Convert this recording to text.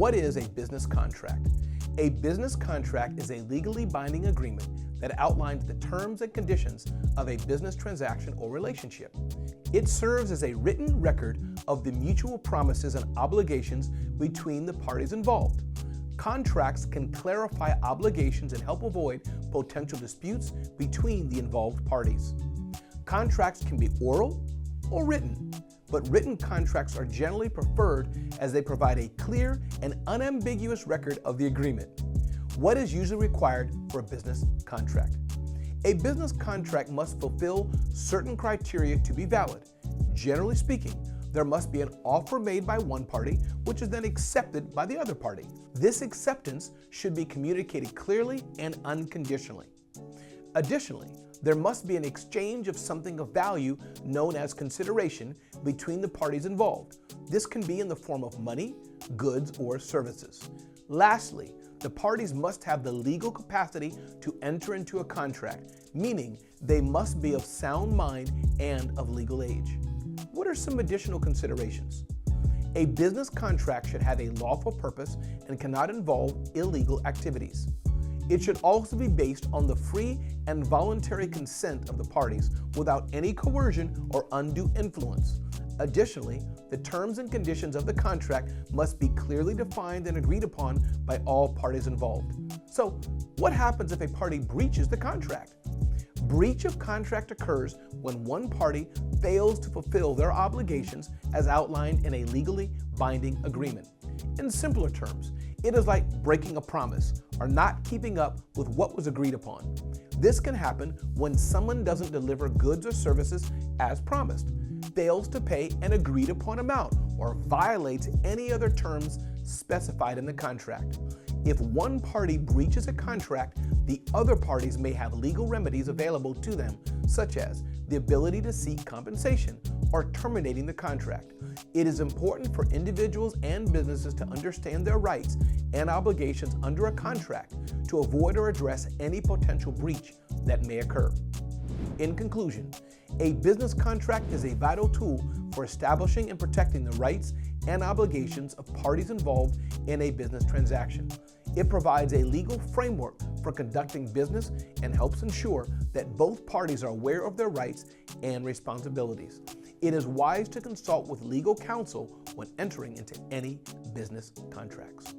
What is a business contract? A business contract is a legally binding agreement that outlines the terms and conditions of a business transaction or relationship. It serves as a written record of the mutual promises and obligations between the parties involved. Contracts can clarify obligations and help avoid potential disputes between the involved parties. Contracts can be oral or written, but written contracts are generally preferred as they provide a clear and unambiguous record of the agreement. What is usually required for a business contract? A business contract must fulfill certain criteria to be valid. Generally speaking, there must be an offer made by one party, which is then accepted by the other party. This acceptance should be communicated clearly and unconditionally. Additionally, there must be an exchange of something of value known as consideration between the parties involved. This can be in the form of money, goods, or services. Lastly, the parties must have the legal capacity to enter into a contract, meaning they must be of sound mind and of legal age. What are some additional considerations? A business contract should have a lawful purpose and cannot involve illegal activities. It should also be based on the free and voluntary consent of the parties without any coercion or undue influence. Additionally, the terms and conditions of the contract must be clearly defined and agreed upon by all parties involved. So, what happens if a party breaches the contract? Breach of contract occurs when one party fails to fulfill their obligations as outlined in a legally binding agreement. In simpler terms, it is like breaking a promise or not keeping up with what was agreed upon. This can happen when someone doesn't deliver goods or services as promised, fails to pay an agreed upon amount, or violates any other terms specified in the contract. If one party breaches a contract, the other parties may have legal remedies available to them, such as the ability to seek compensation or terminating the contract. It is important for individuals and businesses to understand their rights and obligations under a contract to avoid or address any potential breach that may occur. In conclusion, a business contract is a vital tool for establishing and protecting the rights and obligations of parties involved in a business transaction. It provides a legal framework for conducting business and helps ensure that both parties are aware of their rights and responsibilities. It is wise to consult with legal counsel when entering into any business contracts.